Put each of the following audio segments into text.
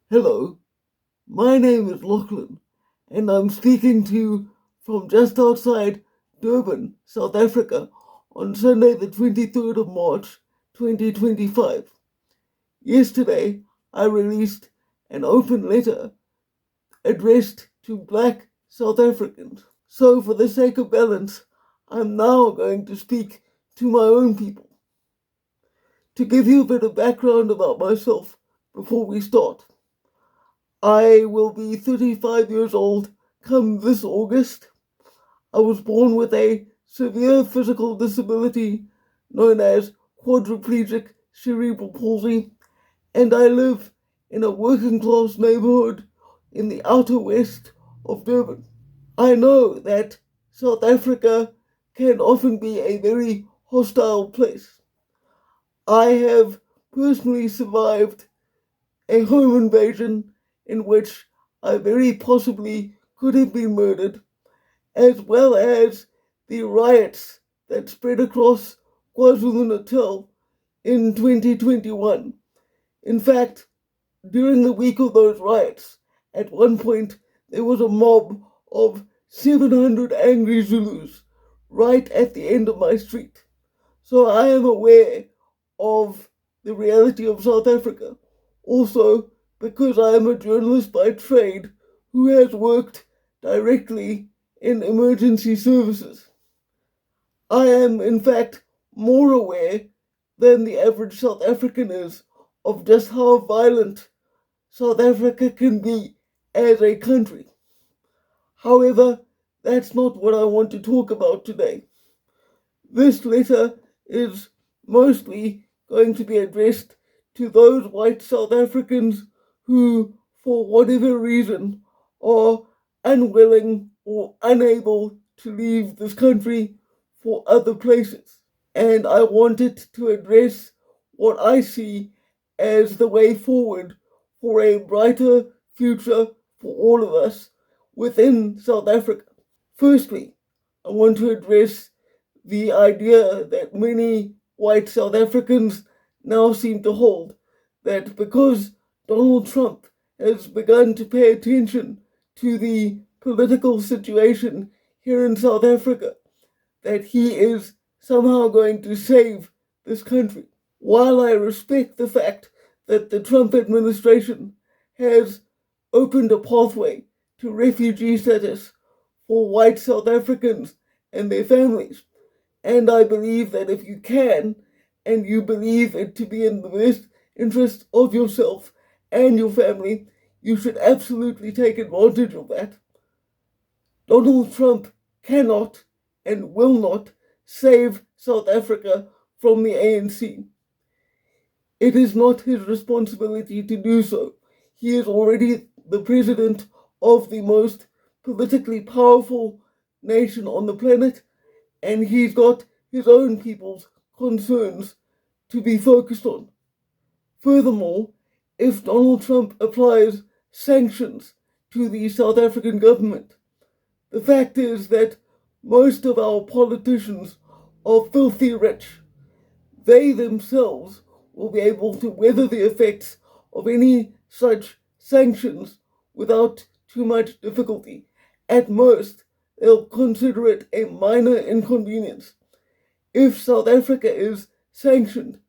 Hello, my name is Lachlan, and I'm speaking to you from just outside Durban, South Africa, on Sunday, the 23rd of March, 2025. Yesterday, I released an open letter addressed to Black South Africans. So, for the sake of balance, I'm now going to speak to my own people. To give you a bit of background about myself before we start, I will be 35 years old come this August. I was born with a severe physical disability known as quadriplegic cerebral palsy, and I live in a working class neighborhood in the outer west of Durban. I know that South Africa can often be a very hostile place. I have personally survived a home invasion in which I very possibly could have been murdered, as well as the riots that spread across KwaZulu-Natal in 2021. In fact, during the week of those riots, at one point there was a mob of 700 angry Zulus right at the end of my street. So I am aware of the reality of South Africa. Also, because I am a journalist by trade who has worked directly in emergency services. I am, in fact, more aware than the average South African is of just how violent South Africa can be as a country. However, that's not what I want to talk about today. This letter is mostly going to be addressed to those white South Africans who, for whatever reason, are unwilling or unable to leave this country for other places. And I wanted to address what I see as the way forward for a brighter future for all of us within South Africa. Firstly, I want to address the idea that many white South Africans now seem to hold that because Donald Trump has begun to pay attention to the political situation here in South Africa, that he is somehow going to save this country. While I respect the fact that the Trump administration has opened a pathway to refugee status for white South Africans and their families, and I believe that if you can, and you believe it to be in the best interest of yourself and your family, you should absolutely take advantage of that. Donald Trump cannot and will not save South Africa from the ANC. It is not his responsibility to do so. He is already the president of the most politically powerful nation on the planet, and he's got his own people's concerns to be focused on. Furthermore, if Donald Trump applies sanctions to the South African government, the fact is that most of our politicians are filthy rich. They themselves will be able to weather the effects of any such sanctions without too much difficulty. At most, they'll consider it a minor inconvenience. If South Africa is sanctioned,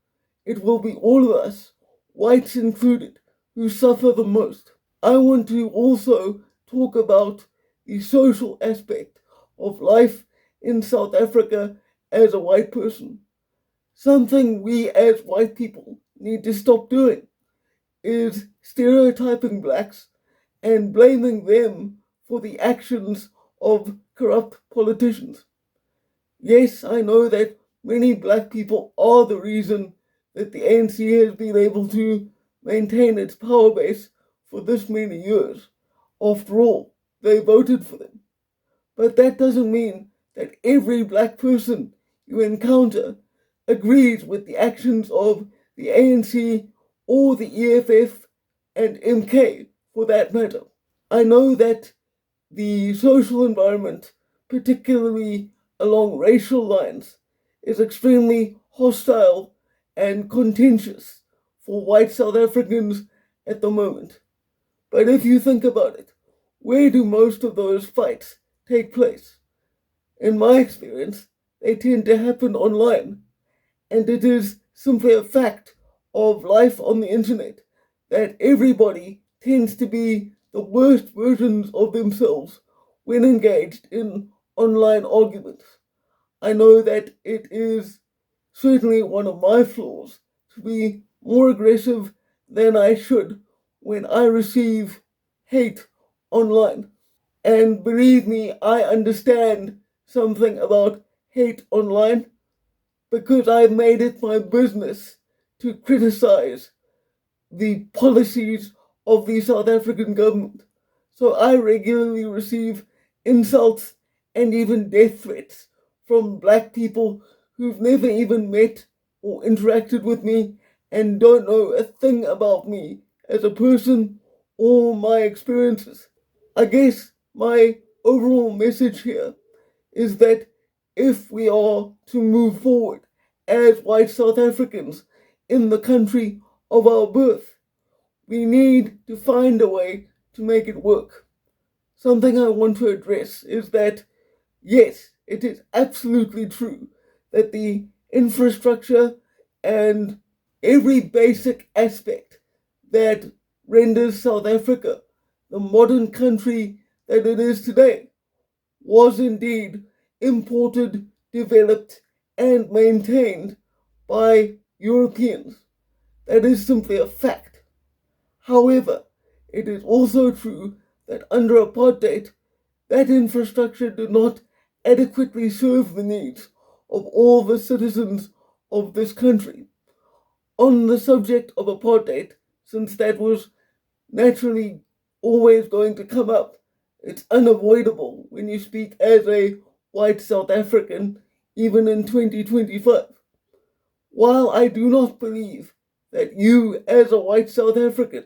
it will be all of us, whites included, who suffer the most. I want to also talk about the social aspect of life in South Africa as a white person. Something we as white people need to stop doing is stereotyping blacks and blaming them for the actions of corrupt politicians. Yes, I know that many black people are the reason that the ANC has been able to maintain its power base for this many years. After all, they voted for them. But that doesn't mean that every black person you encounter agrees with the actions of the ANC or the EFF and MK for that matter. I know that the social environment, particularly along racial lines, is extremely hostile and contentious for white South Africans at the moment. But if you think about it, where do most of those fights take place? In my experience, they tend to happen online, and it is simply a fact of life on the internet that everybody tends to be the worst versions of themselves when engaged in online arguments. I know that it is certainly one of my flaws to be more aggressive than I should when I receive hate online. And believe me, I understand something about hate online because I've made it my business to criticize the policies of the South African government. So I regularly receive insults and even death threats from black people who've never even met or interacted with me and don't know a thing about me as a person or my experiences. I guess my overall message here is that if we are to move forward as white South Africans in the country of our birth, we need to find a way to make it work. Something I want to address is that, yes, it is absolutely true that the infrastructure and every basic aspect that renders South Africa the modern country that it is today was indeed imported, developed, and maintained by Europeans. That is simply a fact. However, it is also true that under apartheid, that infrastructure did not adequately serve the needs of all the citizens of this country. On the subject of apartheid, since that was naturally always going to come up, it's unavoidable when you speak as a white South African, even in 2025. While I do not believe that you, as a white South African,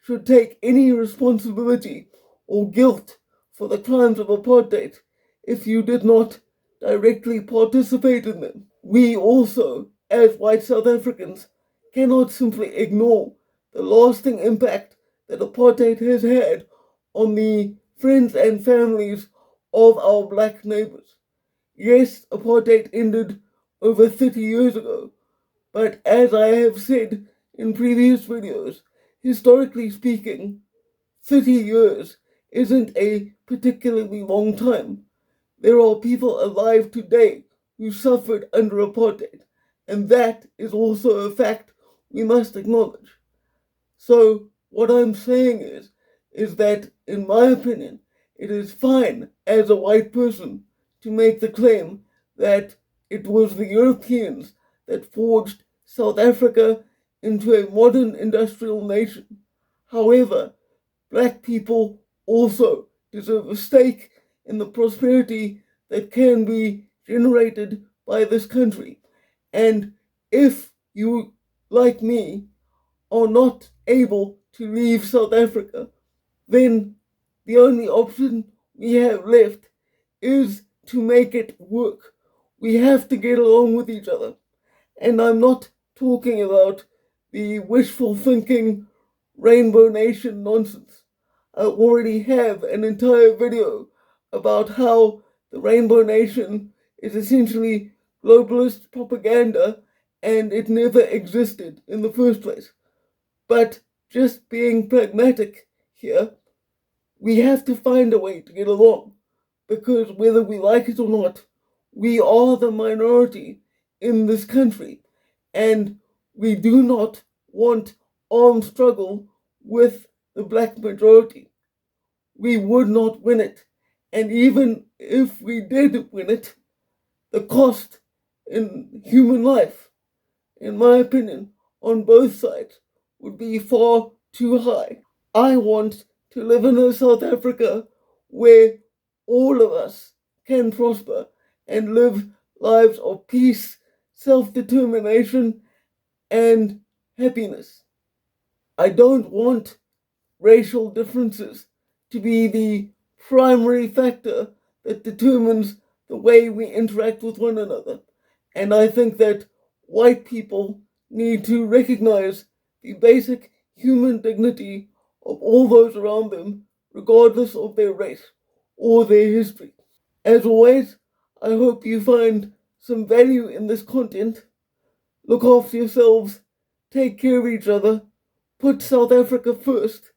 should take any responsibility or guilt for the crimes of apartheid if you did not directly participate in them, we also, as white South Africans, cannot simply ignore the lasting impact that apartheid has had on the friends and families of our black neighbors. Yes, apartheid ended over 30 years ago, but as I have said in previous videos, historically speaking, 30 years isn't a particularly long time. There are people alive today who suffered under apartheid, and that is also a fact we must acknowledge. So what I'm saying is that in my opinion, it is fine as a white person to make the claim that it was the Europeans that forged South Africa into a modern industrial nation. However, black people also deserve a stake in the prosperity that can be generated by this country. And if you, like me, are not able to leave South Africa, then the only option we have left is to make it work. We have to get along with each other. And I'm not talking about the wishful thinking Rainbow Nation nonsense. I already have an entire video about how the Rainbow Nation is essentially globalist propaganda and it never existed in the first place. But just being pragmatic here, we have to find a way to get along because whether we like it or not, we are the minority in this country and we do not want armed struggle with the black majority. We would not win it. And even if we did win it, the cost in human life, in my opinion, on both sides would be far too high. I want to live in a South Africa where all of us can prosper and live lives of peace, self determination, and happiness. I don't want racial differences to be the primary factor that determines the way we interact with one another. And I think that white people need to recognize the basic human dignity of all those around them, regardless of their race or their history. As always, I hope you find some value in this content. Look after yourselves, take care of each other, put South Africa first,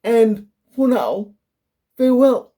and for now, farewell.